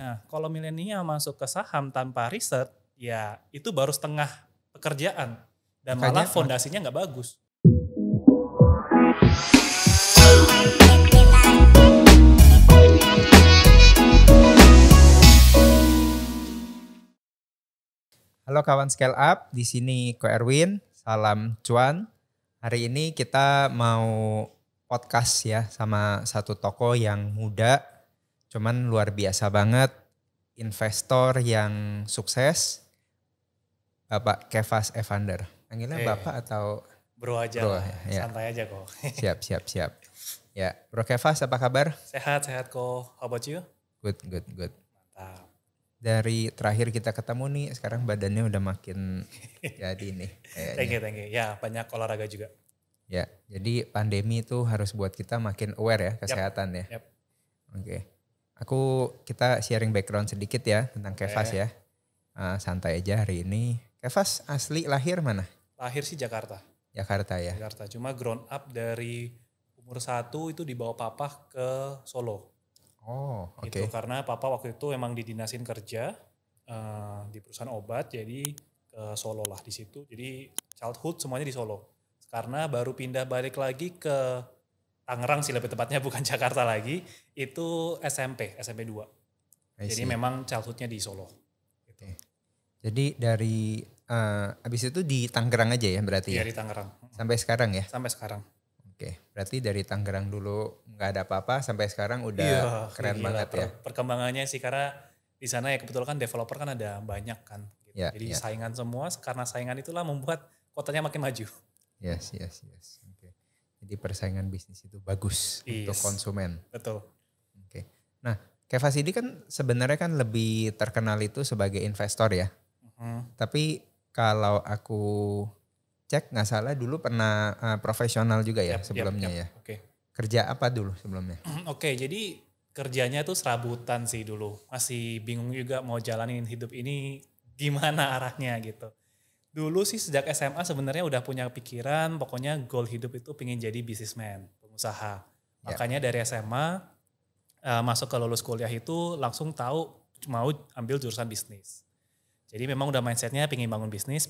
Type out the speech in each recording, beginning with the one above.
Nah, kalau milenial masuk ke saham tanpa riset, ya itu baru setengah pekerjaan. Dan malah fondasinya nggak bagus. Halo kawan Scale Up, di sini Ko Erwin, salam cuan. Hari ini kita mau podcast ya sama satu tokoh yang muda, cuman luar biasa banget, investor yang sukses, Bapak Kefas Evander. Panggilnya Bapak atau Bro aja bro, lah, ya. santai aja kok. Siap. Ya, Bro Kefas apa kabar? Sehat kok, how about you? Good. Mantap. Dari terakhir kita ketemu nih, sekarang badannya udah makin jadi nih. Thank you. Ya, banyak olahraga juga. Ya, jadi pandemi itu harus buat kita makin aware ya kesehatan ya. Yep. Oke. Kita sharing background sedikit ya tentang Kefas ya. Santai aja hari ini. Kefas asli lahir mana? Lahir sih Jakarta. Jakarta ya. Jakarta. Cuma grown up dari umur 1 itu dibawa papa ke Solo. Oh, oke. Gitu, karena papa waktu itu emang didinasin kerja di perusahaan obat, jadi ke Solo lah di situ. Jadi childhood semuanya di Solo. Karena baru pindah balik lagi ke Tangerang sih lebih tepatnya, bukan Jakarta lagi. Itu SMP 2. Jadi memang childhoodnya di Solo. Gitu. Jadi dari abis itu di Tangerang aja ya berarti ya? Iya di Tangerang. Sampai sekarang ya? Sampai sekarang. Oke, berarti dari Tangerang dulu nggak ada apa-apa sampai sekarang udah keren banget ya. Perkembangannya sih karena di sana ya kebetulan kan developer kan ada banyak kan. Gitu. Ya, jadi saingan semua, karena saingan itulah membuat kotanya makin maju. Yes. Oke. Jadi persaingan bisnis itu bagus untuk konsumen. Betul. Oke. Nah, Kefas ini kan sebenarnya kan lebih terkenal itu sebagai investor ya. Tapi kalau aku cek nggak salah dulu pernah profesional juga ya sebelumnya ya. Oke. Kerja apa dulu sebelumnya? Oke, jadi kerjanya tuh serabutan sih dulu. Masih bingung juga mau jalanin hidup ini gimana arahnya gitu. Dulu sih sejak SMA sebenarnya udah punya pikiran, pokoknya goal hidup itu pengen jadi businessman, pengusaha. Makanya dari SMA masuk ke lulus kuliah itu langsung tahu mau ambil jurusan bisnis. Jadi memang udah mindsetnya pengen bangun bisnis.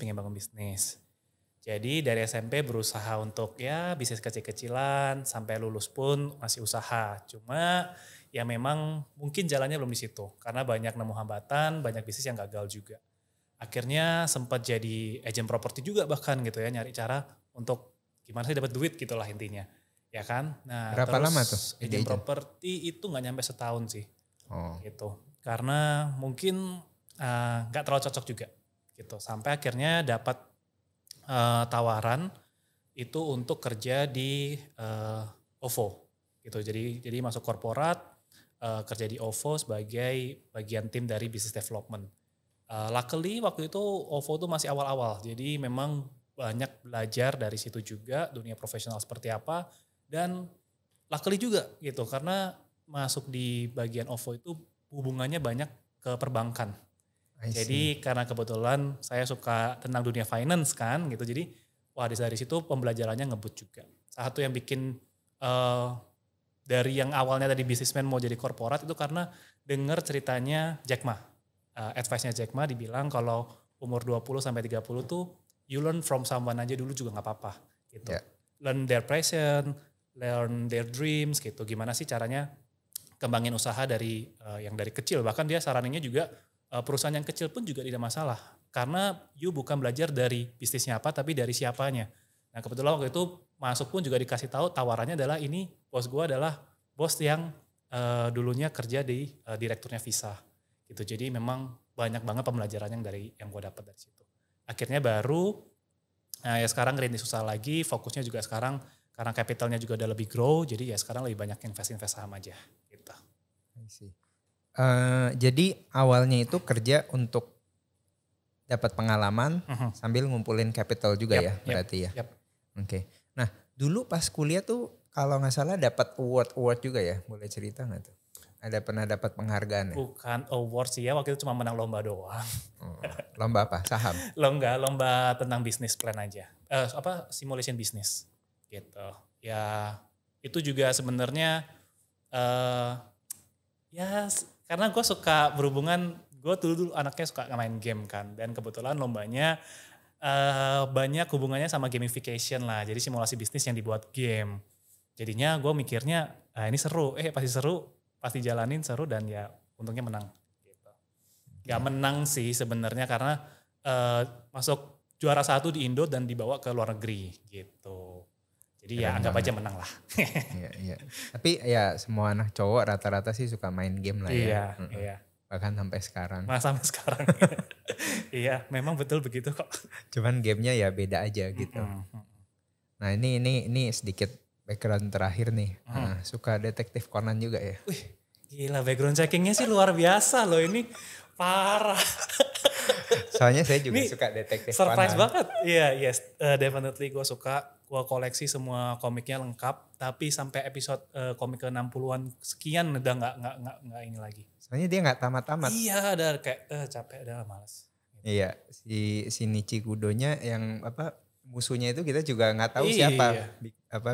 Jadi dari SMP berusaha untuk ya bisnis kecil-kecilan, sampai lulus pun masih usaha. Cuma ya memang mungkin jalannya belum di situ. Karena banyak nemu hambatan, banyak bisnis yang gagal juga. Akhirnya sempat jadi agent properti juga bahkan gitu ya, nyari cara untuk gimana sih dapat duit gitulah intinya. Ya kan? Nah, berapa terus lama tuh? Agent properti itu gak nyampe setahun sih. Oh. Gitu. Karena mungkin gak terlalu cocok juga. Gitu. Sampai akhirnya dapat tawaran itu untuk kerja di OVO gitu. Jadi masuk korporat, kerja di OVO sebagai bagian tim dari business development. Luckily waktu itu OVO tuh masih awal-awal, jadi memang banyak belajar dari situ juga dunia profesional seperti apa, dan luckily juga gitu karena masuk di bagian OVO itu hubungannya banyak ke perbankan. Jadi karena kebetulan saya suka tentang dunia finance kan gitu, jadi dari situ pembelajarannya ngebut juga. Salah satu yang bikin dari yang awalnya tadi businessman mau jadi korporat itu karena dengar ceritanya Jack Ma. Advice-nya Jack Ma dibilang kalau umur 20-30 tuh you learn from someone aja dulu juga gak apa-apa gitu. Yeah. Learn their passion, learn their dreams gitu. Gimana sih caranya kembangin usaha dari yang dari kecil. Bahkan dia saraninnya juga perusahaan yang kecil pun juga tidak masalah. Karena you bukan belajar dari bisnisnya apa, tapi dari siapanya. Nah kebetulan waktu itu masuk pun juga dikasih tahu tawarannya adalah ini bos gue adalah bos yang dulunya kerja di direkturnya Visa. Gitu. Jadi memang banyak banget pembelajaran yang gue dapat dari situ. Akhirnya baru ya sekarang rintis usaha lagi, fokusnya juga sekarang karena capitalnya juga udah lebih grow, jadi ya sekarang lebih banyak invest saham aja. Gitu. Jadi awalnya itu kerja untuk dapat pengalaman sambil ngumpulin capital juga ya berarti ya. Oke. Nah dulu pas kuliah tuh kalau nggak salah dapat award juga ya, boleh cerita nggak tuh? Pernah dapat penghargaan ya? Bukan award sih ya, waktu itu cuma menang lomba doang. Lomba apa? Saham? Lomba tentang bisnis plan aja. Simulation bisnis gitu. Ya itu juga sebenarnya ya Karena gue suka berhubungan, gue dulu anaknya suka main game kan. Dan kebetulan lombanya banyak hubungannya sama gamification lah. Jadi simulasi bisnis yang dibuat game. Jadinya gue mikirnya ini seru, pasti seru, pasti jalanin seru dan ya untungnya menang. Gitu. Gak menang sih sebenarnya karena masuk juara 1 di Indo dan dibawa ke luar negeri gitu. Jadi ya anggap aja menang lah. Iya. Tapi ya semua anak cowok rata-rata sih suka main game lah ya. Iya. Bahkan sampai sekarang. Sampai sekarang. Iya, memang betul begitu kok. Cuman gamenya ya beda aja gitu. Nah ini sedikit background terakhir nih. Suka detektif Conan juga ya? Wih, gila background checkingnya sih luar biasa loh ini. Parah. Soalnya saya juga suka detektif Conan. Surprise banget. Iya, yes. Definitely gue suka. Gue koleksi semua komiknya lengkap. Tapi sampai episode komik ke 60-an sekian udah nggak ini lagi. Soalnya dia nggak tamat-tamat. Iya, ada kayak capek, udah malas. Iya, si Nichi Kudonya yang musuhnya itu kita juga nggak tahu siapa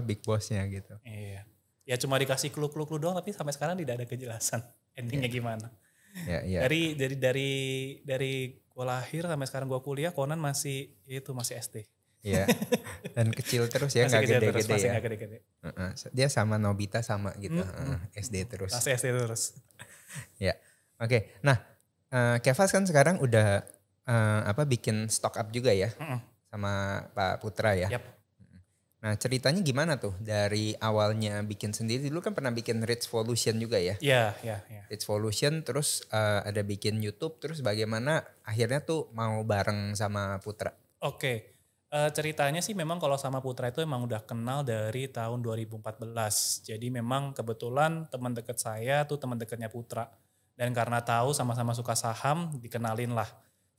big bossnya gitu. Iya. Ya cuma dikasih clue doang tapi sampai sekarang tidak ada kejelasan endingnya gimana. Iya. Dari gue lahir sampai sekarang gue kuliah Conan masih SD. Iya. Dan kecil terus ya, nggak gede-gede ya. Gak gede-gede. Dia sama Nobita sama gitu. SD terus. Masih SD terus. Ya. Oke. Nah, Kevas kan sekarang udah bikin stock up juga ya. Sama Pak Putra ya. Yap. Nah ceritanya gimana tuh dari awalnya bikin sendiri, dulu kan pernah bikin Rich Volution juga ya? Iya. Rich Volution terus ada bikin YouTube, terus bagaimana akhirnya tuh mau bareng sama Putra? Oke. Ceritanya sih memang kalau sama Putra itu emang udah kenal dari tahun 2014. Jadi memang kebetulan teman dekat saya tuh teman dekatnya Putra. Dan karena tahu sama-sama suka saham dikenalin lah.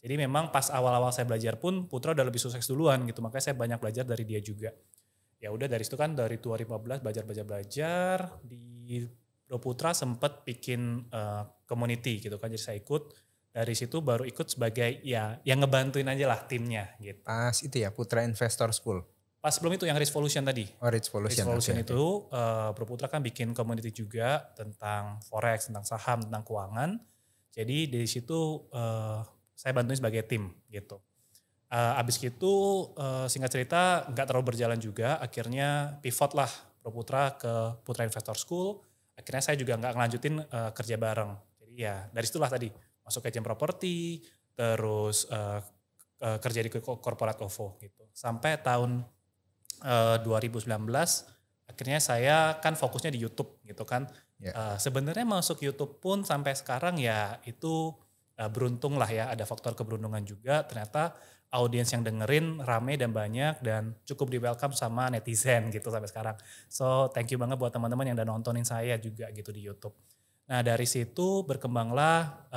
Jadi memang pas awal-awal saya belajar pun Putra udah lebih sukses duluan gitu. Makanya saya banyak belajar dari dia juga. Ya udah dari situ kan dari 2015 belajar di Bro Putra sempat bikin community gitu kan. Jadi saya ikut. Dari situ baru ikut sebagai ya yang ngebantuin aja lah timnya gitu. Pas itu ya Putra Investor School. Pas sebelum itu yang Rich Volution tadi. Oh Rich Volution. Rich Volution itu Bro Putra kan bikin community juga tentang forex, tentang saham, tentang keuangan. Jadi dari situ saya bantuin sebagai tim gitu. Abis itu singkat cerita nggak terlalu berjalan juga. Akhirnya pivot lah Bro Putra ke Putra Investor School. Akhirnya saya juga nggak ngelanjutin kerja bareng. Jadi ya dari situlah tadi. Masuk ke agent properti, terus kerja di corporate OVO gitu. Sampai tahun 2019 akhirnya saya kan fokusnya di YouTube gitu kan. Yeah. Sebenarnya masuk YouTube pun sampai sekarang ya itu beruntung lah ya, ada faktor keberuntungan juga. Ternyata audiens yang dengerin rame dan banyak dan cukup di welcome sama netizen gitu sampai sekarang. So thank you banget buat teman-teman yang udah nontonin saya juga gitu di YouTube. Nah dari situ berkembanglah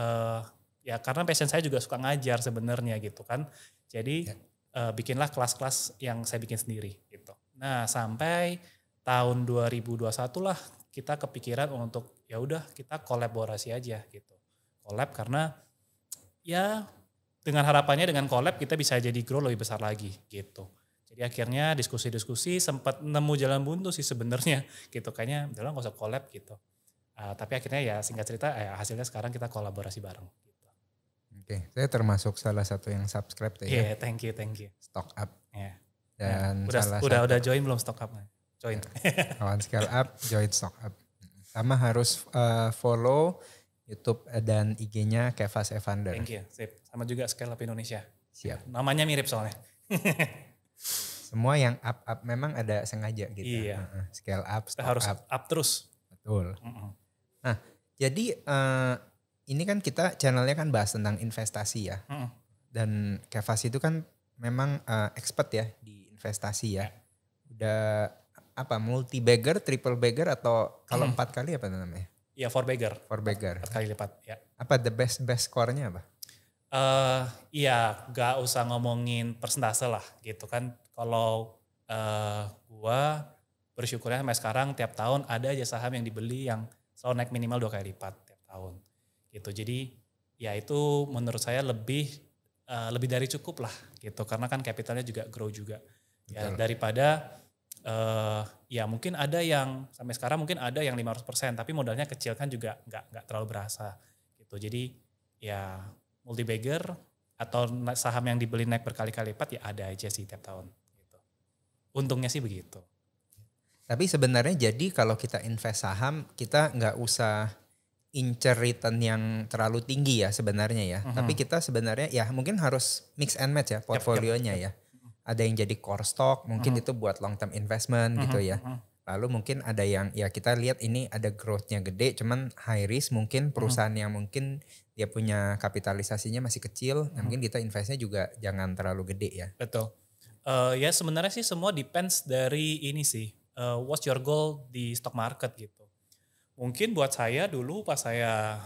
ya karena passion saya juga suka ngajar sebenarnya gitu kan. Jadi bikinlah kelas-kelas yang saya bikin sendiri gitu. Nah sampai tahun 2021 lah kita kepikiran untuk ya udah kita kolaborasi aja gitu. Collab karena ya dengan harapannya dengan collab kita bisa jadi grow lebih besar lagi gitu. Jadi akhirnya diskusi-diskusi sempat nemu jalan buntu sih sebenarnya gitu. Kayaknya udah nggak usah collab gitu. Tapi akhirnya ya singkat cerita hasilnya sekarang kita kolaborasi bareng. Gitu. Oke, saya termasuk salah satu yang subscribe tuh ya. Iya, thank you. Stock up. Yeah. Dan udah join belum stock up? Join. Kawan Scale Up, join stock up. Sama harus follow YouTube dan IG-nya Kevas Evander. Thank you, sip. Sama juga Scale Up Indonesia. Siap. Namanya mirip soalnya. Semua yang up memang ada sengaja gitu. Iya. Scale up, stock harus up terus. Betul. Nah, jadi ini kan kita channelnya kan bahas tentang investasi ya. Dan Kevas itu kan memang expert ya di investasi ya. Udah multi bagger, triple bagger atau kalau 4 kali apa namanya? Iya, 4 bagger. 4 bagger. 4 kali lipat, ya. Apa the best score-nya apa? Iya, gak usah ngomongin persentase lah gitu kan. Kalau gua bersyukurnya sampai sekarang tiap tahun ada aja saham yang dibeli yang selalu naik minimal 2 kali lipat tiap tahun. Gitu. Jadi ya itu menurut saya lebih dari cukup lah gitu. Karena kan capitalnya juga grow juga. Ya, daripada ya mungkin ada yang sampai sekarang mungkin ada yang 500% tapi modalnya kecil kan juga nggak terlalu berasa gitu. Jadi ya multi bagger atau saham yang dibeli naik berkali-kali lipat ya ada aja sih tiap tahun gitu. Untungnya sih begitu. Tapi sebenarnya jadi kalau kita invest saham kita nggak usah incer return yang terlalu tinggi ya sebenarnya ya. Tapi kita sebenarnya ya mungkin harus mix and match ya portfolionya ya. Ada yang jadi core stock, mungkin itu buat long term investment gitu ya. Lalu mungkin ada yang ya kita lihat ini ada growth-nya gede cuman high risk, mungkin perusahaan yang mungkin dia punya kapitalisasinya masih kecil, nah mungkin kita investnya juga jangan terlalu gede ya. Betul. Ya sebenarnya sih semua depends dari ini sih. What's your goal di stock market gitu. Mungkin buat saya dulu pas saya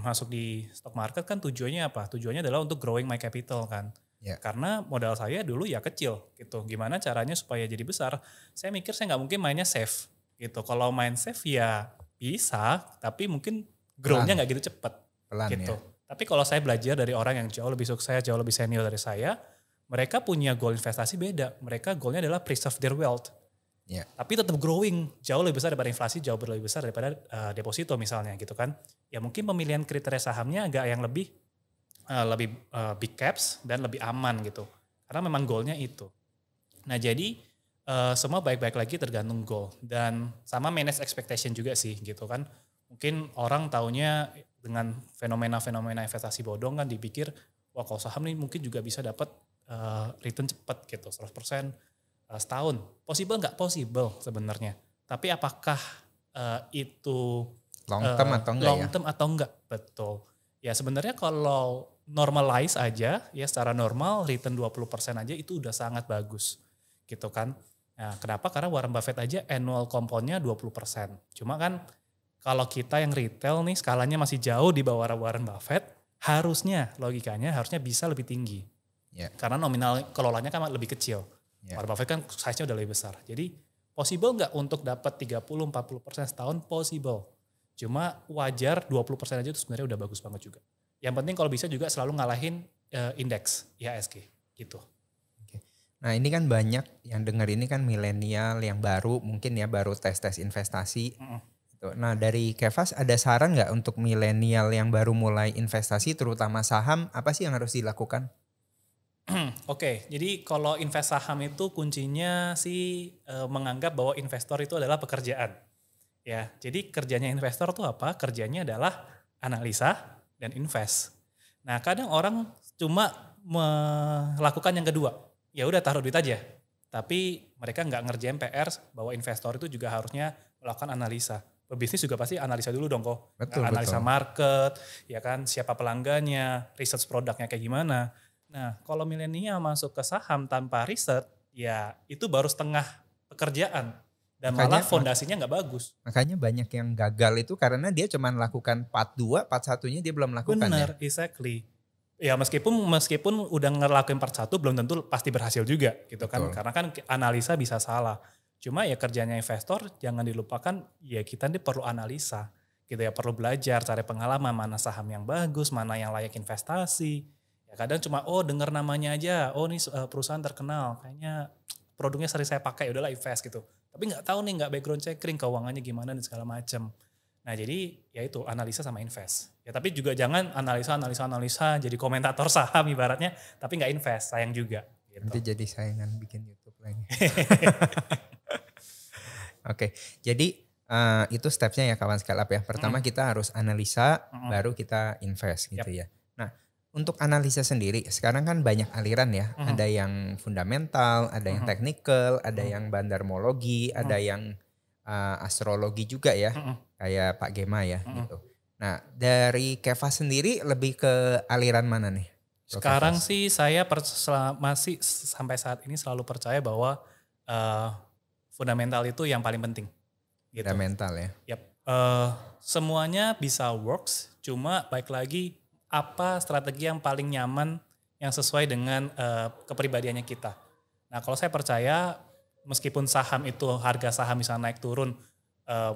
masuk di stock market kan tujuannya apa? Tujuannya adalah untuk growing my capital kan. Ya. Karena modal saya dulu ya kecil gitu. Gimana caranya supaya jadi besar? Saya mikir saya nggak mungkin mainnya safe gitu. Kalau main safe ya bisa, tapi mungkin grow-nya nggak gitu cepet gitu. Ya. Tapi kalau saya belajar dari orang yang jauh lebih sukses, jauh lebih senior dari saya, mereka punya goal investasi beda. Mereka goalnya adalah preserve their wealth. Ya. Tapi tetap growing, jauh lebih besar daripada inflasi, jauh lebih besar daripada deposito misalnya gitu kan. Ya mungkin pemilihan kriteria sahamnya agak yang lebih big caps dan lebih aman gitu. Karena memang goalnya itu. Nah jadi semua baik-baik lagi tergantung goal. Dan sama manage expectation juga sih gitu kan. Mungkin orang taunya dengan fenomena-fenomena investasi bodong kan dipikir, wah kalau saham nih mungkin juga bisa dapat return cepat gitu, 100% setahun. Possible nggak? Possible sebenarnya. Tapi apakah itu long term atau enggak long term atau enggak? Betul. Ya sebenarnya kalau normalize aja ya secara normal return 20% aja itu udah sangat bagus gitu kan. Nah, kenapa? Karena Warren Buffett aja annual compoundnya 20%. Cuma kan kalau kita yang retail nih skalanya masih jauh di bawah Warren Buffett, harusnya logikanya harusnya bisa lebih tinggi. Yeah. Karena nominal kelolanya kan lebih kecil. Yeah. Warren Buffett kan size-nya udah lebih besar. Jadi possible nggak untuk dapat 30-40% setahun? Possible. Cuma wajar 20% aja itu sebenarnya udah bagus banget juga. Yang penting kalau bisa juga selalu ngalahin indeks IHSG gitu. Nah ini kan banyak yang dengar ini kan milenial yang baru mungkin ya baru tes investasi. Nah dari Kevas ada saran nggak untuk milenial yang baru mulai investasi terutama saham, apa sih yang harus dilakukan? Oke, jadi kalau invest saham itu kuncinya sih menganggap bahwa investor itu adalah pekerjaan. Ya, jadi kerjanya investor tuh apa? Kerjanya adalah analisa dan invest. Nah, kadang orang cuma melakukan yang kedua. Ya udah taruh duit aja. Tapi mereka nggak ngerjain PR bahwa investor itu juga harusnya melakukan analisa. Pebisnis juga pasti analisa dulu dong kok. Betul, analisa market, ya kan, siapa pelanggannya, research produknya kayak gimana. Nah, kalau milenial masuk ke saham tanpa riset, ya itu baru setengah pekerjaan. Dan malah fondasinya nggak bagus. Makanya banyak yang gagal itu karena dia cuma lakukan part 2, part 1-nya dia belum lakukan. Benar, exactly. Ya meskipun udah ngelakuin part 1 belum tentu pasti berhasil juga gitu. Betul. Kan. Karena kan analisa bisa salah. Cuma ya kerjanya investor jangan dilupakan ya kita nih perlu analisa. Gitu ya, perlu belajar, cari pengalaman mana saham yang bagus, mana yang layak investasi. Ya kadang cuma denger namanya aja, ini perusahaan terkenal, kayaknya produknya sering saya pakai, udahlah invest gitu. Tapi nggak tahu nih, nggak background checking keuangannya gimana dan segala macam. Nah jadi ya itu analisa sama invest. Ya tapi juga jangan analisa jadi komentator saham ibaratnya, tapi nggak invest, sayang juga. Gitu. Nanti jadi saingan bikin YouTube lagi. Oke, jadi itu stepsnya ya kawan scale up ya. Pertama kita harus analisa, baru kita invest gitu ya. Nah untuk analisa sendiri, sekarang kan banyak aliran ya. Ada yang fundamental, ada yang technical, ada yang bandarmologi, ada yang astrologi juga ya. Kayak Pak Gema ya gitu. Nah dari Kevas sendiri lebih ke aliran mana nih? Sekarang sih saya masih sampai saat ini selalu percaya bahwa fundamental itu yang paling penting. Gitu. Fundamental ya? Yap. Semuanya bisa works, cuma baik lagi apa strategi yang paling nyaman yang sesuai dengan kepribadiannya kita. Nah kalau saya percaya meskipun saham itu harga saham bisa naik turun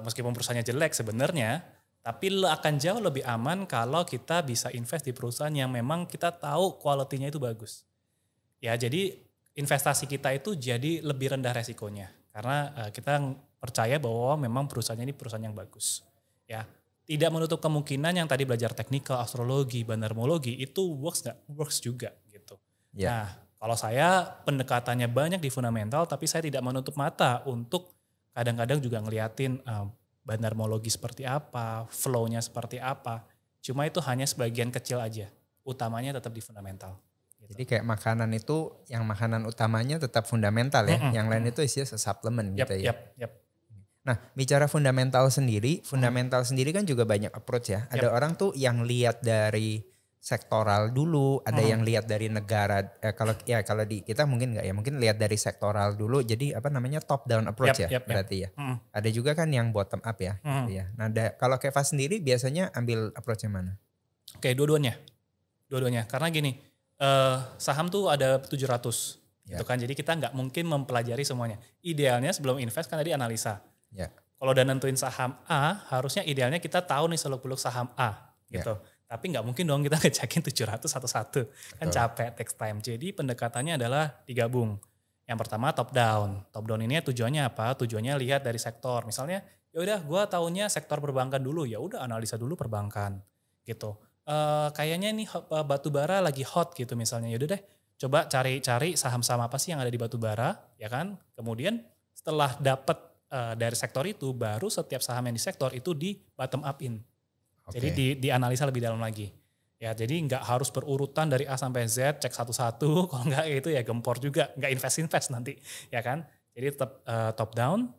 meskipun perusahaannya jelek sebenarnya, tapi akan jauh lebih aman kalau kita bisa invest di perusahaan yang memang kita tahu quality-nya itu bagus. Ya jadi investasi kita itu jadi lebih rendah resikonya karena kita percaya bahwa memang perusahaannya ini perusahaan yang bagus. Ya tidak menutup kemungkinan yang tadi belajar teknikal, astrologi, bandarmologi itu works nggak? Works juga gitu. Ya. Nah, kalau saya pendekatannya banyak di fundamental, tapi saya tidak menutup mata untuk kadang-kadang juga ngeliatin bandarmologi seperti apa, flow-nya seperti apa. Cuma itu hanya sebagian kecil aja. Utamanya tetap di fundamental. Gitu. Jadi kayak makanan itu, yang makanan utamanya tetap fundamental ya. Yang lain itu isinya suplemen gitu ya. Yep. Nah, bicara fundamental sendiri kan juga banyak approach ya. Ada orang tuh yang lihat dari sektoral dulu, ada yang lihat dari negara. Kalau di kita mungkin enggak ya, mungkin lihat dari sektoral dulu. Jadi apa namanya top down approach berarti ya. Ada juga kan yang bottom up ya. Gitu ya. Nah, kalau Keva sendiri biasanya ambil approach yang mana? Oke, dua-duanya. Karena gini, saham tuh ada 700 gitu kan. Jadi kita nggak mungkin mempelajari semuanya. Idealnya sebelum invest kan tadi analisa. Ya. Kalau udah nentuin saham A, harusnya idealnya kita tahu nih seluk-beluk saham A gitu. Tapi nggak mungkin dong kita ngecekin 700 satu-satu. Kan capek, takes time. Jadi pendekatannya adalah digabung. Yang pertama top down. Top down ini tujuannya apa? Tujuannya lihat dari sektor. Misalnya, ya udah gue taunya sektor perbankan dulu. Ya udah analisa dulu perbankan gitu. Kayaknya nih batu bara lagi hot gitu misalnya. Ya udah deh, coba cari saham-saham apa sih yang ada di batu bara, ya kan? Kemudian setelah dapat dari sektor itu, baru setiap saham yang di sektor itu di bottom up in. Jadi dianalisa lebih dalam lagi. Ya, jadi nggak harus berurutan dari A sampai Z, cek satu-satu. Kalau nggak itu ya gempor juga, nggak invest nanti, ya kan? Jadi tetap top down.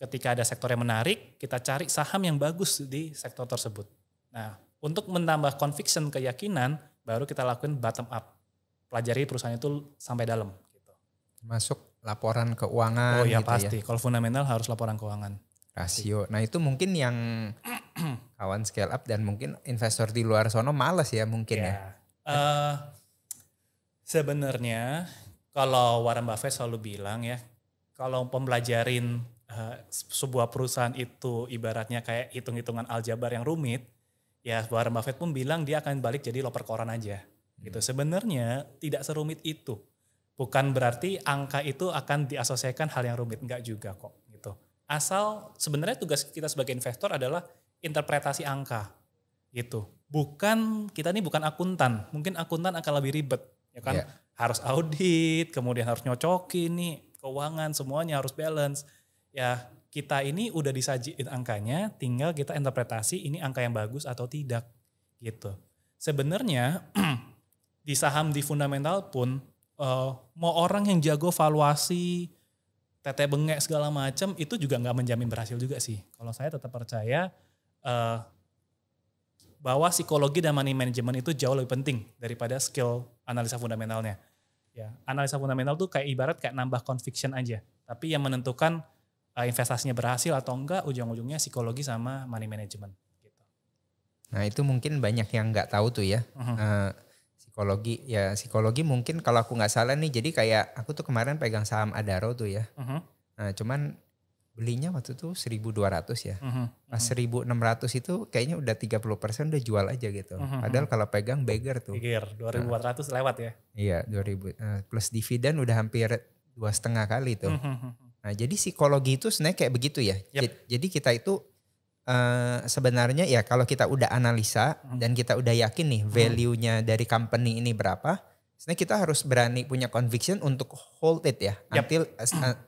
Ketika ada sektor yang menarik, kita cari saham yang bagus di sektor tersebut. Nah, untuk menambah conviction, keyakinan, baru kita lakukan bottom up. Pelajari perusahaan itu sampai dalam. Gitu. Masuk laporan keuangan. Oh ya gitu pasti, kalau fundamental harus laporan keuangan. Rasio. Nah itu mungkin yang kawan scale up dan mungkin investor di luar sono males ya mungkin ya. Sebenarnya kalau Warren Buffett selalu bilang ya, kalau pembelajarin sebuah perusahaan itu ibaratnya kayak hitung-hitungan aljabar yang rumit, ya Warren Buffett pun bilang dia akan balik jadi loper koran aja. Gitu. Sebenarnya tidak serumit itu. Bukan berarti angka itu akan diasosiasikan hal yang rumit, enggak juga kok gitu. Asal sebenarnya tugas kita sebagai investor adalah interpretasi angka gitu. Kita ini bukan akuntan, mungkin akuntan akan lebih ribet ya kan. Harus audit, kemudian harus nyocokin nih keuangan, semuanya harus balance. Ya kita ini udah disajiin angkanya, tinggal kita interpretasi ini angka yang bagus atau tidak gitu. Sebenarnya di saham di fundamental pun mau orang yang jago valuasi, tete bengek segala macam itu juga nggak menjamin berhasil juga sih. Kalau saya tetap percaya bahwa psikologi dan money management itu jauh lebih penting daripada skill analisa fundamentalnya. Ya, analisa fundamental tuh kayak ibarat kayak nambah conviction aja. Tapi yang menentukan investasinya berhasil atau enggak ujung-ujungnya psikologi sama money management. Gitu. Nah itu mungkin banyak yang nggak tahu tuh ya. Psikologi mungkin kalau aku nggak salah nih, jadi kayak aku tuh kemarin pegang saham Adaro tuh ya. Nah cuman belinya waktu itu 1.200 ya. Pas 1.600 itu kayaknya udah 30% udah jual aja gitu. Padahal kalau pegang beggar tuh. 2.400 lewat ya. Iya 2.000 plus dividen udah hampir 2,5 kali tuh. Nah jadi psikologi itu sebenarnya kayak begitu ya. Jadi kita itu sebenarnya ya kalau kita udah analisa dan kita udah yakin nih value-nya dari company ini berapa, sebenarnya kita harus berani punya conviction untuk hold it ya, until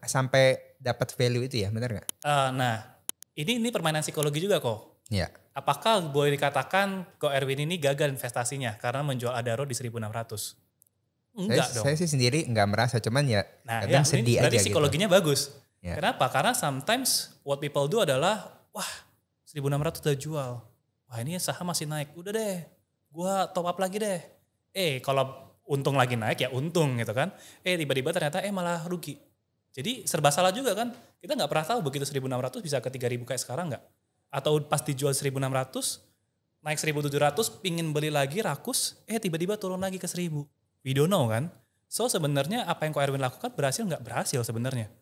sampai dapat value itu ya, benar nggak? Nah, ini permainan psikologi juga kok. Ya. Apakah boleh dikatakan Ko Erwin ini gagal investasinya karena menjual Adaro di 1.600? Enggak dong. Saya sih sendiri nggak merasa, cuman ya kadang sedih aja gitu. Berarti psikologinya bagus. Ya. Kenapa? Karena sometimes what people do adalah, wah 1.600 udah jual. Wah ini saham masih naik. Udah deh, gua top up lagi deh. Kalau untung lagi naik ya untung gitu kan. Tiba-tiba ternyata malah rugi. Jadi serba salah juga kan. Kita gak pernah tahu begitu 1.600 bisa ke 3.000 kayak sekarang gak. Atau pas dijual 1.600, naik 1.700 pingin beli lagi rakus. Tiba-tiba turun lagi ke 1.000. We don't know kan. So sebenarnya apa yang Ko Erwin lakukan berhasil gak berhasil sebenarnya.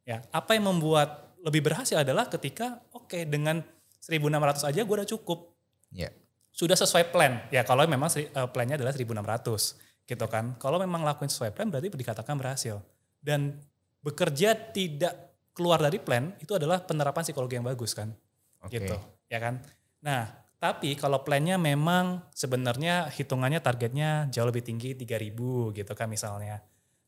Ya, apa yang membuat lebih berhasil adalah ketika dengan 1.600 aja gue udah cukup. Sudah sesuai plan. Ya kalau memang plannya adalah 1.600 gitu kan. Kalau memang lakuin sesuai plan berarti dikatakan berhasil. Dan bekerja tidak keluar dari plan itu adalah penerapan psikologi yang bagus kan. Gitu ya kan. Nah, tapi kalau plannya memang sebenarnya hitungannya targetnya jauh lebih tinggi 3.000 gitu kan misalnya.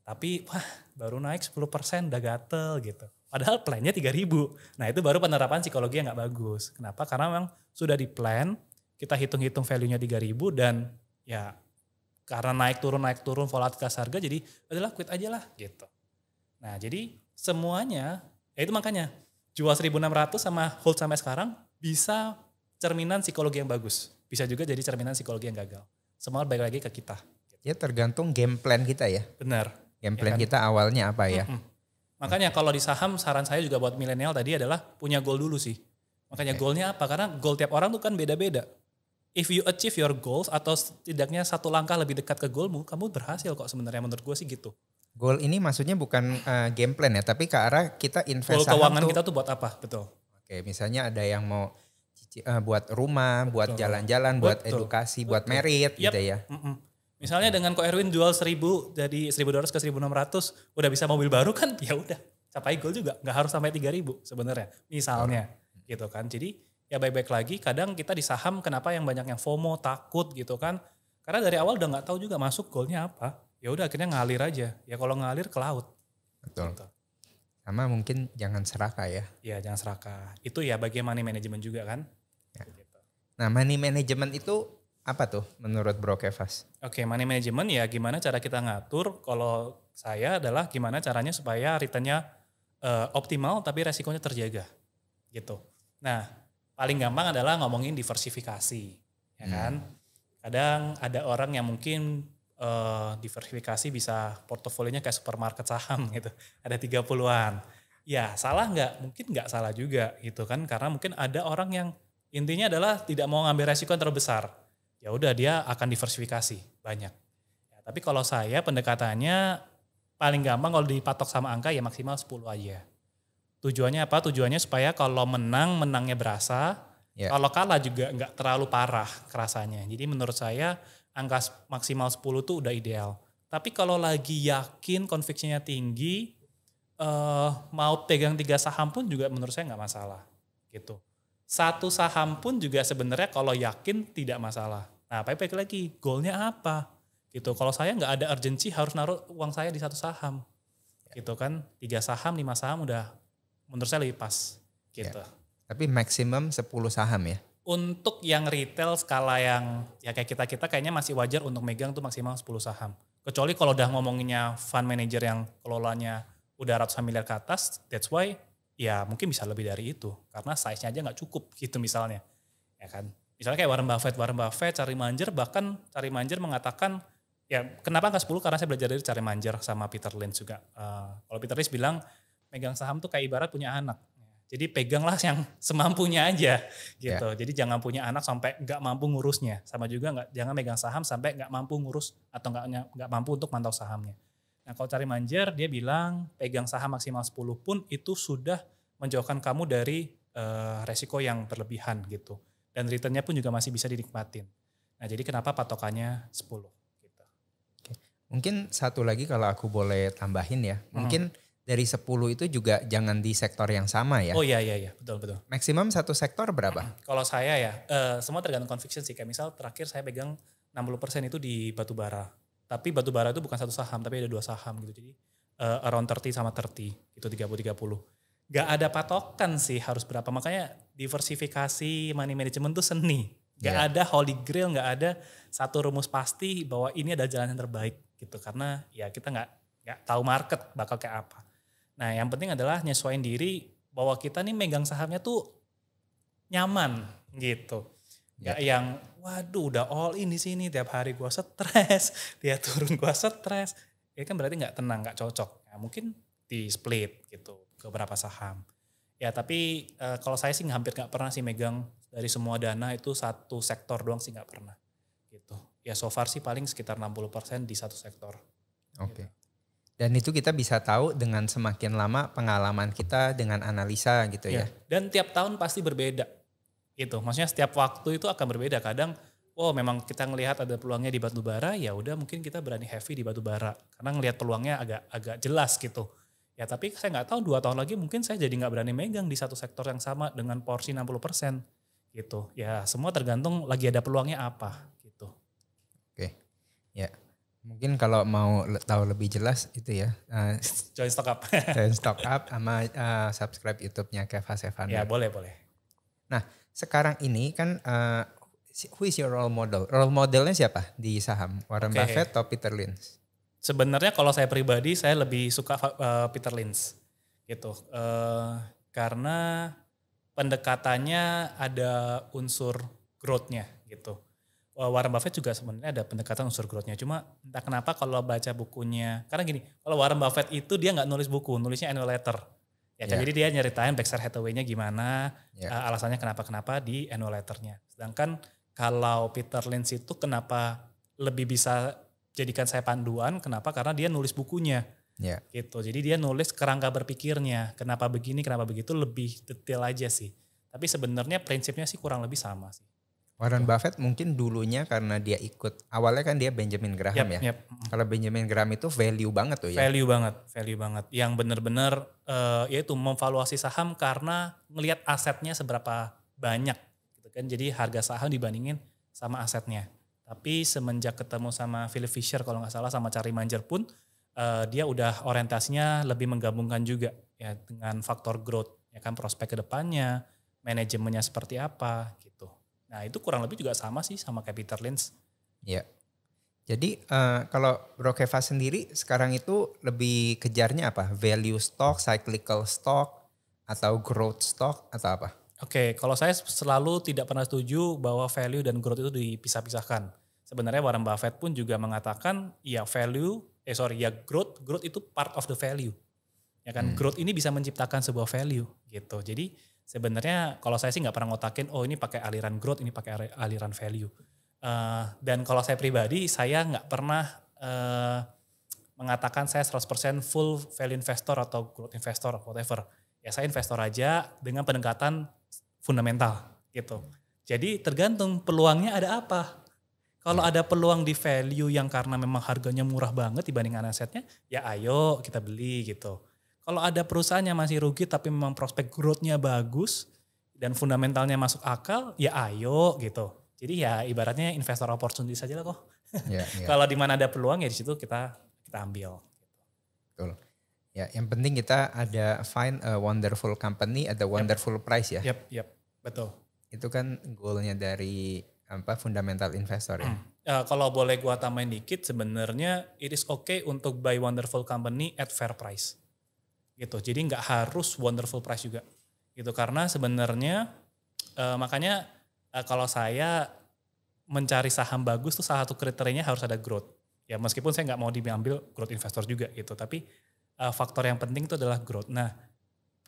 Tapi wah baru naik 10% udah gatel gitu. Padahal plannya 3.000. Nah itu baru penerapan psikologi yang gak bagus. Kenapa? Karena memang sudah di plan, kita hitung-hitung value-nya 3.000 dan ya karena naik turun volatilitas harga jadi adalah quit aja lah gitu. Nah jadi semuanya, ya itu makanya jual 1.600 sama hold sampai sekarang bisa cerminan psikologi yang bagus. Bisa juga jadi cerminan psikologi yang gagal. Semua balik lagi ke kita. Ya tergantung game plan kita ya. Benar. Game Ya plan kan? kita awalnya apa ya. Makanya kalau di saham saran saya juga buat milenial tadi adalah punya goal dulu sih. Makanya goalnya apa? Karena goal tiap orang tuh kan beda-beda. If you achieve your goals atau setidaknya satu langkah lebih dekat ke goalmu, kamu berhasil kok sebenarnya menurut gue sih gitu. Goal ini maksudnya bukan game plan ya, tapi ke arah kita invest Goal saham keuangan tuh. kita tuh buat apa? Betul. Oke, misalnya ada yang mau buat rumah, buat jalan-jalan, buat edukasi, buat merit gitu ya. Misalnya dengan Ko Erwin jual 1.000 dari 1.200 ke 1.600 udah bisa mobil baru kan ya udah capai goal juga, nggak harus sampai 3.000 sebenarnya misalnya gitu kan. Jadi ya baik-baik lagi kadang kita di saham kenapa yang banyak yang FOMO takut gitu kan, karena dari awal udah nggak tahu juga masuk goalnya apa, ya udah akhirnya ngalir aja, ya kalau ngalir ke laut. Betul. Gitu. Sama mungkin jangan serakah ya. Ya jangan serakah, itu ya bagian money management juga kan. Ya. Nah money management itu apa tuh menurut Bro Kevas? Oke, money management ya gimana cara kita ngatur, kalau saya adalah gimana caranya supaya returnnya optimal tapi resikonya terjaga gitu. Nah paling gampang adalah ngomongin diversifikasi ya kan. Kadang ada orang yang mungkin diversifikasi bisa portofolionya kayak supermarket saham gitu, ada 30-an. Ya salah nggak? Mungkin nggak salah juga gitu kan, karena mungkin ada orang yang intinya adalah tidak mau ngambil resiko yang terlalu besar. Ya udah dia akan diversifikasi banyak. Ya, tapi kalau saya pendekatannya paling gampang kalau dipatok sama angka ya maksimal 10 aja. Tujuannya apa? Tujuannya supaya kalau menangnya berasa, kalau kalah juga nggak terlalu parah kerasanya. Jadi menurut saya angka maksimal 10 tuh udah ideal. Tapi kalau lagi yakin convictionnya tinggi, mau pegang 3 saham pun juga menurut saya nggak masalah gitu. 1 saham pun juga sebenarnya kalau yakin tidak masalah. Nah, baik lagi, goalnya apa? Gitu. Kalau saya nggak ada urgensi harus naruh uang saya di 1 saham. Gitu kan, 3 saham, 5 saham udah menurut saya lebih pas. Gitu. Tapi maksimum 10 saham ya? Untuk yang retail skala yang ya kayak kita kayaknya masih wajar untuk megang tuh maksimal 10 saham. Kecuali kalau udah ngomonginnya fund manager yang kelolanya udah ratusan miliar ke atas, that's why ya mungkin bisa lebih dari itu. Karena size-nya aja gak cukup gitu misalnya. Ya kan. Misalnya kayak Warren Buffett, Charlie Munger mengatakan, ya kenapa gak 10? Karena saya belajar dari Charlie Munger sama Peter Lynch juga. Kalau Peter Lynch bilang, megang saham tuh kayak ibarat punya anak. Jadi peganglah yang semampunya aja gitu. Jadi jangan punya anak sampai gak mampu ngurusnya. Sama juga jangan megang saham sampai gak mampu ngurus atau gak mampu untuk mantau sahamnya. Nah kalau Charlie Munger dia bilang pegang saham maksimal 10 pun itu sudah menjauhkan kamu dari resiko yang berlebihan gitu. Dan returnnya pun juga masih bisa dinikmatin. Nah jadi kenapa patokannya 10 gitu. Oke. Mungkin satu lagi kalau aku boleh tambahin ya. Mungkin dari 10 itu juga jangan di sektor yang sama ya. Oh iya betul. Maksimum satu sektor berapa? Kalau saya ya semua tergantung conviction sih. Kayak misal terakhir saya pegang 60% itu di batubara. Tapi batubara itu bukan 1 saham tapi ada 2 saham gitu. Jadi around 30 sama 30 gitu 30-30. Gak ada patokan sih harus berapa. Makanya diversifikasi money management tuh seni. Gak ada holy grail, gak ada satu rumus pasti bahwa ini adalah jalan yang terbaik gitu. Karena ya kita gak tahu market bakal kayak apa. Nah yang penting adalah nyesuaiin diri bahwa kita nih megang sahamnya tuh nyaman gitu. Gak yang waduh udah all in di sini tiap hari gua stres, dia turun gua stres. Ya kan berarti gak tenang, gak cocok. Ya, mungkin di split gitu ke beberapa saham. Ya tapi kalau saya sih hampir gak pernah sih megang dari semua dana itu satu sektor doang sih gak pernah. Gitu. Ya so far sih paling sekitar 60% di satu sektor. Oke. Dan itu kita bisa tahu dengan semakin lama pengalaman kita dengan analisa gitu ya. Dan tiap tahun pasti berbeda. Gitu. Maksudnya setiap waktu itu akan berbeda. Kadang memang kita ngelihat ada peluangnya di batubara, ya udah mungkin kita berani heavy di batubara karena ngelihat peluangnya agak jelas gitu. Ya tapi saya nggak tahu 2 tahun lagi mungkin saya jadi nggak berani megang di satu sektor yang sama dengan porsi 60%. gitu. Ya semua tergantung lagi ada peluangnya apa gitu. Oke, ya. Mungkin kalau mau tahu lebih jelas itu ya, Join stock up. join stock up sama subscribe YouTube-nya Kev Hasefanda. Ya boleh. Nah sekarang ini kan who is your role model? Role modelnya siapa di saham? Warren Buffett atau Peter Lynch? Sebenarnya kalau saya pribadi saya lebih suka Peter Lynch gitu. Karena pendekatannya ada unsur growth-nya gitu. Warren Buffett juga sebenarnya ada pendekatan unsur growth-nya. Cuma entah kenapa kalau baca bukunya, karena gini, kalau Warren Buffett itu dia nggak nulis buku, nulisnya annual letter. Ya kan, jadi dia nyeritain Berkshire Hathaway-nya gimana, alasannya kenapa di annual letter-nya. Sedangkan kalau Peter Lynch itu kenapa lebih bisa jadikan saya panduan, kenapa? Karena dia nulis bukunya. Gitu. Jadi dia nulis kerangka berpikirnya, kenapa begini, kenapa begitu, lebih detail aja sih. Tapi sebenarnya prinsipnya sih kurang lebih sama sih. Warren Buffett mungkin dulunya karena dia ikut, awalnya kan dia Benjamin Graham ya. Kalau Benjamin Graham itu value banget tuh ya. Value banget. Yang benar-benar yaitu memvaluasi saham karena ngelihat asetnya seberapa banyak. Gitu kan. Jadi harga saham dibandingin sama asetnya. Tapi semenjak ketemu sama Philip Fisher kalau nggak salah sama Charlie Munger pun dia udah orientasinya lebih menggabungkan juga ya dengan faktor growth. Ya kan prospek kedepannya, manajemennya seperti apa gitu. Nah itu kurang lebih juga sama sih sama kayak Peter Lynch. Ya. Jadi kalau Bro Keva sendiri sekarang itu lebih kejarnya apa? Value stock, cyclical stock, atau growth stock atau apa? Oke, kalau saya selalu tidak pernah setuju bahwa value dan growth itu dipisah-pisahkan. Sebenarnya Warren Buffett pun juga mengatakan ya growth itu part of the value. Ya kan, growth ini bisa menciptakan sebuah value gitu. Jadi sebenarnya kalau saya sih nggak pernah ngotakin, oh ini pakai aliran growth, ini pakai aliran value. Dan kalau saya pribadi, saya nggak pernah mengatakan saya 100% full value investor atau growth investor, whatever. Ya saya investor aja dengan pendekatan fundamental gitu. Jadi tergantung peluangnya ada apa. Kalau ada peluang di value yang karena memang harganya murah banget dibandingkan asetnya, ya ayo kita beli gitu. Kalau ada perusahaan yang masih rugi tapi memang prospek growth-nya bagus dan fundamentalnya masuk akal, ya ayo gitu. Jadi ya ibaratnya investor opportunity saja lah kok. Kalau di mana ada peluang ya di situ kita ambil. Betul. Ya, yang penting kita ada find a wonderful company at a wonderful price ya. Yep, betul. Itu kan goalnya dari fundamental investor ya. Kalau boleh gua tambahin dikit, sebenarnya it is okay untuk buy wonderful company at fair price. Gitu. Jadi nggak harus wonderful price juga. Gitu karena sebenarnya makanya kalau saya mencari saham bagus tuh salah satu kriterianya harus ada growth. Ya meskipun saya nggak mau diambil growth investor juga gitu, tapi faktor yang penting itu adalah growth. Nah,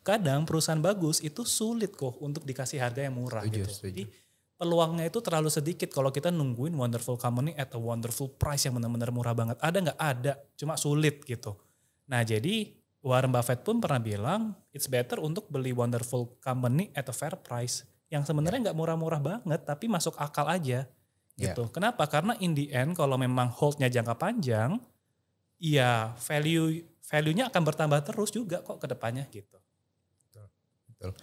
kadang perusahaan bagus itu sulit kok untuk dikasih harga yang murah gitu. Jadi peluangnya itu terlalu sedikit kalau kita nungguin wonderful company at a wonderful price yang benar-benar murah banget. Ada nggak? Ada, cuma sulit gitu. Nah jadi Warren Buffett pun pernah bilang it's better untuk beli wonderful company at a fair price. Yang sebenarnya nggak murah-murah banget tapi masuk akal aja gitu. Kenapa? Karena in the end kalau memang holdnya jangka panjang, ya value-nya akan bertambah terus juga kok ke depannya gitu. Betul.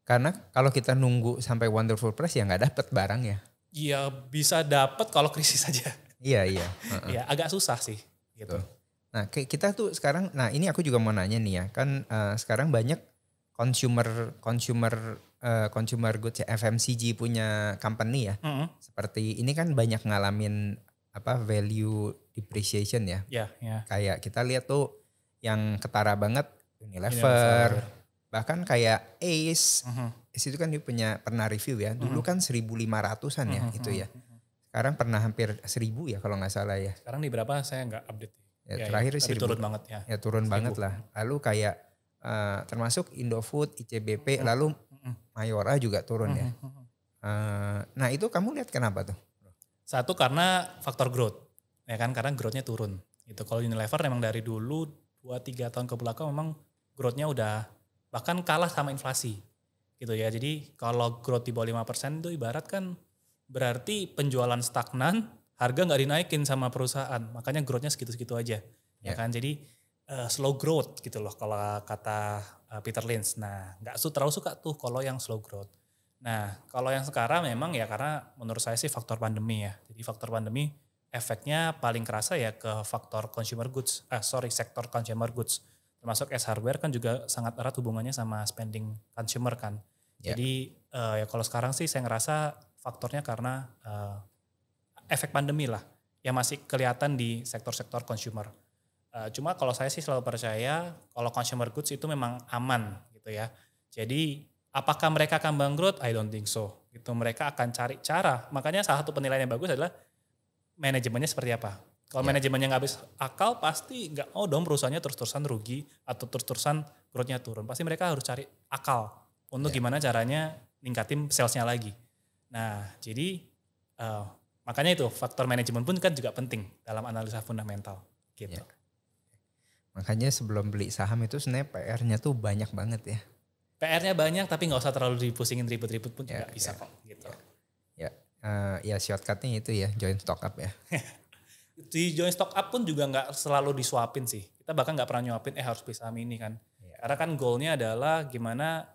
Karena kalau kita nunggu sampai wonderful price ya nggak dapet barang ya. Iya bisa dapet kalau krisis aja. Iya. Ya agak susah sih gitu. Betul. Nah kita tuh sekarang, nah ini aku juga mau nanya nih ya. Kan sekarang banyak consumer goods ya, FMCG punya company ya. Seperti ini kan banyak ngalamin value depreciation ya. Kayak kita lihat tuh yang ketara banget Unilever. Bahkan kayak Ace. Ace itu kan dia pernah review ya. Dulu kan 1.500-an ya itu ya. Sekarang pernah hampir 1.000 ya kalau nggak salah ya. Sekarang di berapa saya nggak update. Ya, terakhir 1.000. Turun banget ya. Ya turun 1.000 banget lah. Lalu kayak termasuk Indofood, ICBP, lalu Mayora juga turun ya. Nah itu kamu lihat kenapa tuh? Satu karena faktor growth. Ya kan karena growth-nya turun. Gitu. Kalau Unilever memang dari dulu 2-3 tahun ke belakang memang growth-nya udah bahkan kalah sama inflasi gitu ya. Jadi kalau growth di bawah 5% itu ibarat kan berarti penjualan stagnan, harga nggak dinaikin sama perusahaan. Makanya growth-nya segitu-segitu aja. Ya kan jadi slow growth gitu loh kalau kata Peter Lynch. Nah nggak terlalu suka tuh kalau yang slow growth. Nah, kalau yang sekarang memang ya karena menurut saya sih faktor pandemi ya. Jadi faktor pandemi efeknya paling kerasa ya ke faktor sektor consumer goods. Termasuk hardware kan juga sangat erat hubungannya sama spending consumer kan. Ya. Jadi ya kalau sekarang sih saya ngerasa faktornya karena efek pandemi lah yang masih kelihatan di sektor-sektor consumer. Cuma kalau saya sih selalu percaya kalau consumer goods itu memang aman gitu ya. Jadi apakah mereka akan bangkrut? I don't think so. Gitu, mereka akan cari cara. Makanya salah satu penilaian yang bagus adalah manajemennya seperti apa. Kalau manajemennya nggak habis akal, pasti nggak mau dong perusahaannya terus-terusan rugi atau terus-terusan growth-nya turun. Pasti mereka harus cari akal untuk gimana caranya ningkatin sales-nya lagi. Nah, jadi makanya itu faktor manajemen pun kan juga penting dalam analisa fundamental. Gitu. Ya. Makanya sebelum beli saham itu sebenarnya PR-nya tuh banyak banget ya. PR-nya banyak tapi nggak usah terlalu dipusingin ribet-ribet pun juga bisa kok. Gitu. Ya shortcutnya itu ya join stock up ya. Di join stock up pun juga nggak selalu disuapin sih. Kita bahkan nggak pernah nyuapin harus beli saham ini kan. Karena kan goalnya adalah gimana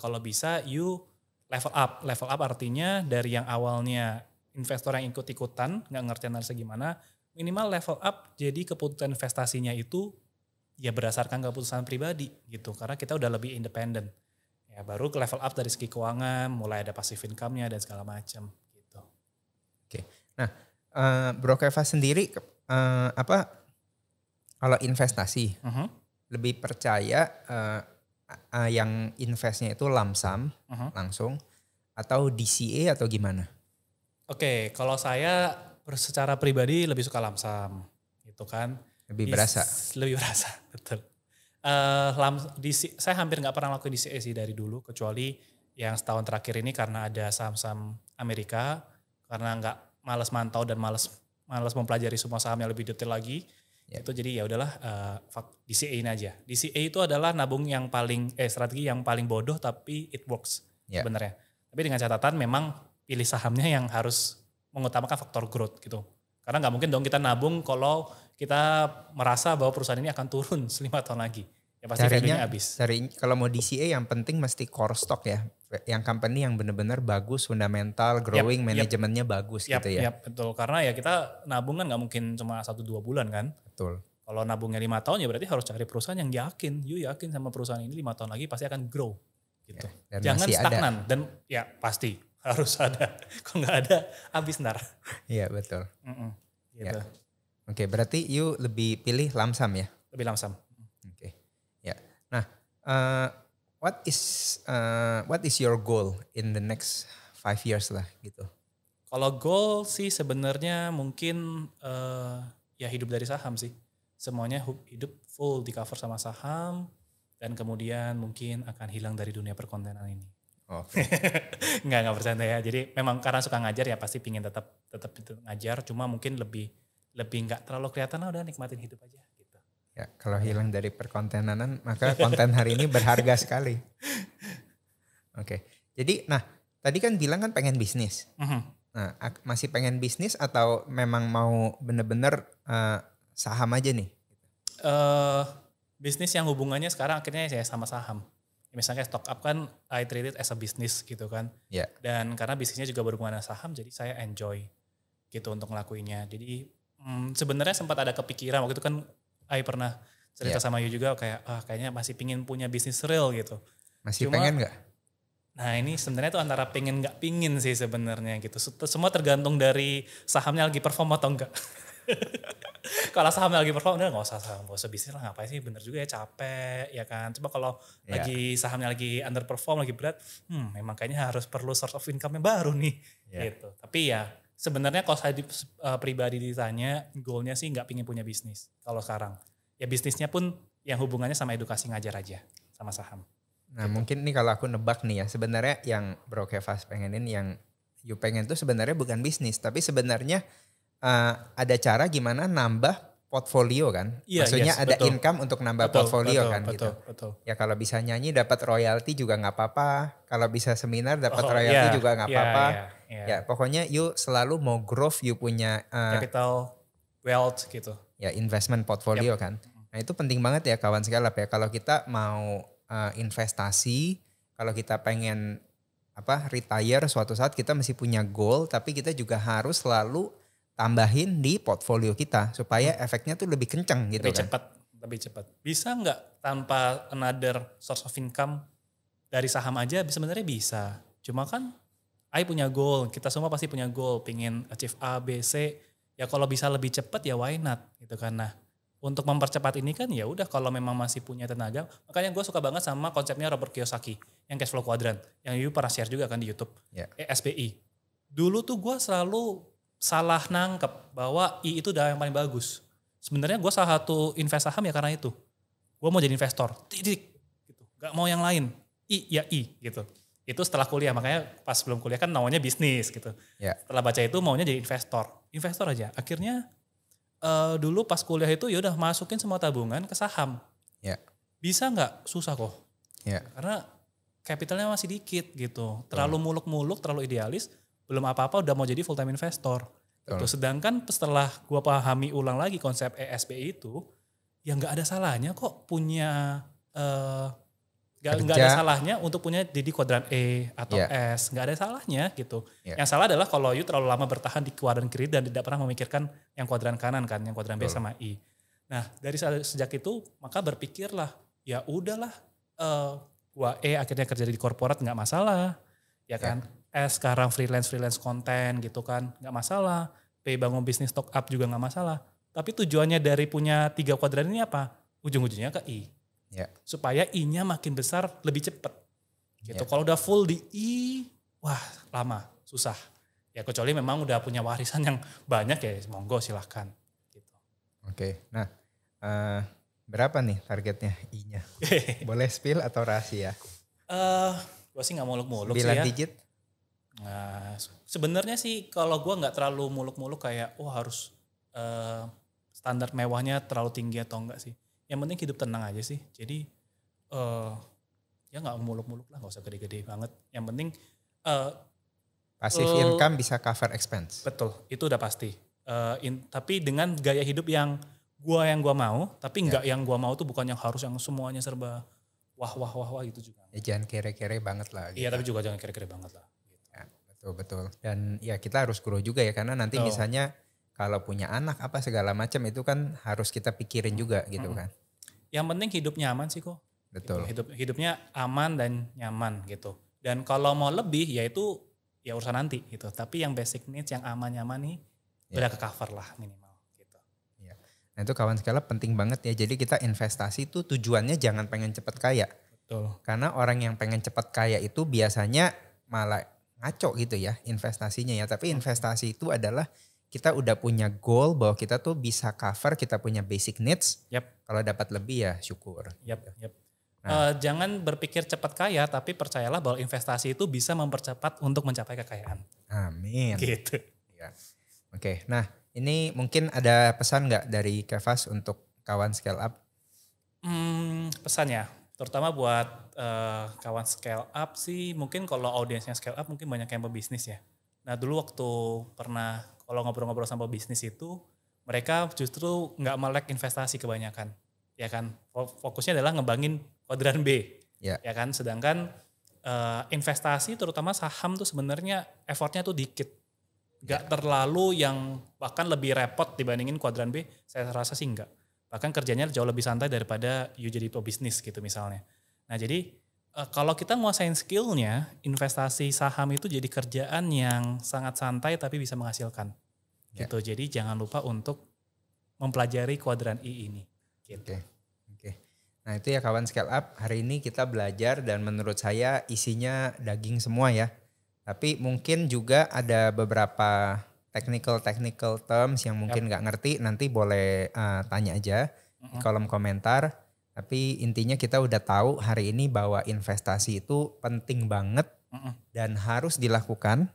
kalau bisa you level up. Level up artinya dari yang awalnya investor yang ikut-ikutan nggak ngerti analisa gimana, minimal level up jadi keputusan investasinya itu ya berdasarkan keputusan pribadi gitu. Karena kita udah lebih independen. Ya baru ke level up dari segi keuangan, mulai ada passive income-nya dan segala macam gitu. Oke. Nah, Bro Keva sendiri kalau investasi lebih percaya yang investnya itu lump sum langsung atau DCA atau gimana? Oke, kalau saya secara pribadi lebih suka lump sum gitu kan. Lebih berasa? Lebih berasa, betul. Saya hampir nggak pernah lakuin DCA sih dari dulu, kecuali yang setahun terakhir ini karena ada saham-saham Amerika, karena nggak malas mantau dan malas mempelajari semua saham yang lebih detail lagi. Itu jadi ya udahlah DCA ini aja. DCA itu adalah nabung yang strategi yang paling bodoh tapi it works sebenarnya. Tapi dengan catatan memang pilih sahamnya yang harus mengutamakan faktor growth gitu. Karena nggak mungkin dong kita nabung kalau kita merasa bahwa perusahaan ini akan turun 5 tahun lagi. Ya pasti value-nya habis. Kalau mau DCA yang penting mesti core stock ya. Yang company yang benar-benar bagus, fundamental, growing, manajemennya bagus gitu ya. Betul. Karena ya kita nabung kan nggak mungkin cuma 1-2 bulan kan. Betul. Kalau nabungnya 5 tahun ya berarti harus cari perusahaan yang yakin. You yakin sama perusahaan ini 5 tahun lagi pasti akan grow. Gitu. Jangan stagnan. Dan ya pasti harus ada. Kalau nggak ada habis ntar. Iya betul. Gitu. Ya. Oke, berarti you lebih pilih lump sum ya? Lebih lump sum. Oke. Ya. Nah, what is your goal in the next 5 years lah gitu? Kalau goal sih sebenarnya mungkin ya hidup dari saham sih. Semuanya hidup full di cover sama saham dan kemudian mungkin akan hilang dari dunia perkontenan ini. Oke. Nggak bercanda ya. Jadi memang karena suka ngajar ya pasti pingin tetap ngajar. Cuma mungkin lebih nggak terlalu kelihatan udah nikmatin hidup aja gitu. Ya kalau hilang dari perkontenanan maka konten hari ini berharga sekali. Oke. Jadi tadi kan bilang kan pengen bisnis. Nah masih pengen bisnis atau memang mau bener-bener saham aja nih? Bisnis yang hubungannya sekarang akhirnya saya sama saham. Misalnya stock up kan I treat it as a business gitu kan. Yeah. Dan karena bisnisnya juga berhubungan dengan saham jadi saya enjoy gitu untuk ngelakuinnya. Jadi sebenarnya sempat ada kepikiran waktu itu kan I pernah cerita sama you juga kayak kayaknya masih pingin punya bisnis real gitu. Masih pengen nggak? Nah ini sebenarnya tuh antara pengen nggak pingin sih sebenarnya gitu. Semua tergantung dari sahamnya lagi perform atau enggak. Kalau sahamnya lagi perform udah nggak usah bisnis lah, ngapain sih, bener juga ya, capek ya kan. Coba kalau lagi sahamnya lagi underperform, lagi berat, memang kayaknya harus perlu source of income yang baru nih gitu. Tapi ya sebenarnya kalau saya pribadi ditanya, goalnya sih nggak pingin punya bisnis kalau sekarang. Ya bisnisnya pun yang hubungannya sama edukasi ngajar aja sama saham. Nah gitu. Mungkin nih kalau aku nebak nih ya, sebenarnya yang Bro Kevas pengenin, yang you pengen tuh sebenarnya bukan bisnis, tapi sebenarnya ada cara gimana nambah portfolio kan? Maksudnya ada betul. Income untuk nambah portfolio kan gitu. Betul. Ya kalau bisa nyanyi dapat royalti juga nggak apa-apa. Kalau bisa seminar dapat royalti juga nggak apa-apa. Ya pokoknya you selalu mau growth, you punya capital, wealth gitu. Ya investment portfolio kan. Nah itu penting banget ya kawan sekali ya. Kalau kita mau investasi, kalau kita pengen retire suatu saat kita mesti punya goal, tapi kita juga harus selalu tambahin di portfolio kita supaya efeknya tuh lebih kenceng gitu lebih kan. lebih cepat. Bisa nggak tanpa another source of income dari saham aja? Sebenarnya bisa. Cuma kan I punya goal, kita semua pasti punya goal, pingin achieve A, B, C. Ya kalau bisa lebih cepat ya why not gitu kan. Nah untuk mempercepat ini kan ya udah kalau memang masih punya tenaga. Makanya gue suka banget sama konsepnya Robert Kiyosaki yang cash flow quadrant. Yang you pernah share juga kan di YouTube. Ya. SBI. Dulu tuh gue selalu salah nangkep bahwa I itu udah yang paling bagus. Sebenarnya gue salah satu invest saham ya karena itu. Gue mau jadi investor, titik gitu. Gak mau yang lain. I gitu. Itu setelah kuliah, makanya pas belum kuliah kan namanya bisnis gitu. Ya. Setelah baca itu maunya jadi investor aja. Akhirnya dulu pas kuliah itu ya udah masukin semua tabungan ke saham. Ya. Bisa nggak? Susah kok. Ya. Karena kapitalnya masih dikit gitu. Terlalu muluk-muluk, terlalu idealis. Belum apa-apa udah mau jadi full time investor. Gitu. Sedangkan setelah gua pahami ulang lagi konsep ESBI itu, ya nggak ada salahnya kok punya nggak ada salahnya untuk punya di kuadran E atau S, nggak ada salahnya gitu. Yang salah adalah kalau you terlalu lama bertahan di kuadran kiri dan tidak pernah memikirkan yang kuadran kanan kan, yang kuadran B sama I. Nah dari sejak itu maka berpikirlah ya udahlah, gua E akhirnya kerja di korporat nggak masalah, ya kan. S sekarang freelance konten gitu kan nggak masalah. B bangun bisnis stock up juga nggak masalah. Tapi tujuannya dari punya 3 kuadran ini apa? Ujung-ujungnya ke I. Supaya I-nya makin besar lebih cepat. Gitu. Kalau udah full di I, wah lama, susah. Ya kecuali memang udah punya warisan yang banyak ya monggo silahkan. Gitu. Oke, nah berapa nih targetnya I-nya? Boleh spill atau rahasia? Gue sih gak muluk-muluk 9 sih ya. 9 digit? Nah, sebenarnya sih kalau gue gak terlalu muluk-muluk kayak harus standar mewahnya terlalu tinggi atau enggak sih. Yang penting hidup tenang aja sih. Jadi ya gak muluk-muluk lah, gak usah gede-gede banget. Yang penting passive income bisa cover expense. Betul, itu udah pasti. Tapi dengan gaya hidup yang gua mau, tapi enggak yang gua mau tuh bukan yang harus yang semuanya serba wah gitu juga. Ya jangan kere-kere banget lah. Iya, tapi juga jangan kere-kere banget lah. Gitu. Ya, betul. Dan ya kita harus grow juga ya, karena nanti misalnya kalau punya anak apa segala macam itu kan harus kita pikirin juga gitu kan. Yang penting hidup nyaman sih kok. Betul. Gitu. Hidupnya aman dan nyaman gitu. Dan kalau mau lebih ya itu ya urusan nanti gitu. Tapi yang basic needs yang aman nyaman nih udah ke cover lah minimal gitu. Ya. Nah itu kawan sekalian penting banget ya. Jadi kita investasi itu tujuannya jangan pengen cepat kaya. Betul. Karena orang yang pengen cepat kaya itu biasanya malah ngaco gitu ya investasinya ya. Tapi investasi itu adalah kita udah punya goal bahwa kita tuh bisa cover kita punya basic needs. Kalau dapat lebih ya syukur. Nah. Jangan berpikir cepat kaya, tapi percayalah bahwa investasi itu bisa mempercepat untuk mencapai kekayaan. Amin. Gitu. Ya. Oke, nah ini mungkin ada pesan nggak dari Kevas untuk kawan scale up? Pesan ya, terutama buat kawan scale up sih, mungkin kalau audiensnya scale up mungkin banyak yang pebisnis ya. Nah dulu waktu pernah kalau ngobrol-ngobrol sama bisnis itu, mereka justru nggak melek investasi kebanyakan, ya kan? Fokusnya adalah ngembangin kuadran B, ya kan? Sedangkan investasi terutama saham tuh sebenarnya effortnya tuh dikit, nggak terlalu yang bahkan lebih repot dibandingin kuadran B. Saya rasa sih enggak. Bahkan kerjanya jauh lebih santai daripada you jadi bisnis gitu misalnya. Nah jadi kalau kita nguasain skillnya, investasi saham itu jadi kerjaan yang sangat santai tapi bisa menghasilkan. Gitu. Jadi jangan lupa untuk mempelajari kuadran I ini. Gitu. Oke. Nah itu ya kawan scale up, hari ini kita belajar dan menurut saya isinya daging semua ya. Tapi mungkin juga ada beberapa technical terms yang mungkin nggak ngerti, nanti boleh tanya aja di kolom komentar. Tapi intinya kita udah tahu hari ini bahwa investasi itu penting banget dan harus dilakukan.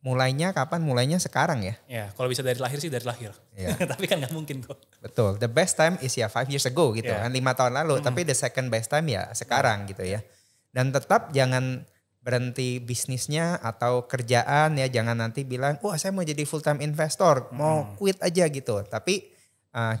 Mulainya kapan? Mulainya sekarang ya. Ya, kalau bisa dari lahir sih dari lahir. Ya. Tapi kan gak mungkin kok. Betul. The best time is 5 years ago gitu kan. 5 tahun lalu. Tapi the second best time ya sekarang gitu ya. Dan tetap jangan berhenti bisnisnya atau kerjaan ya. Jangan nanti bilang, wah saya mau jadi full time investor. Mau quit aja gitu. Tapi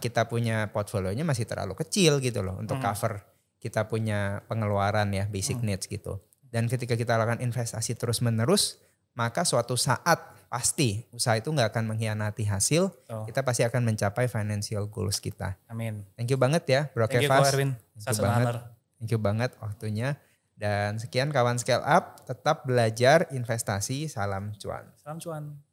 kita punya portfolionya masih terlalu kecil gitu loh. Untuk cover kita punya pengeluaran ya basic needs gitu. Dan ketika kita lakukan investasi terus menerus, maka suatu saat pasti usaha itu nggak akan mengkhianati hasil. Kita pasti akan mencapai financial goals kita. Amin. Thank you banget ya Bro Thank you Kevas. Erwin. Thank you banget waktunya. Dan sekian kawan Scale Up, tetap belajar investasi, salam cuan. Salam cuan.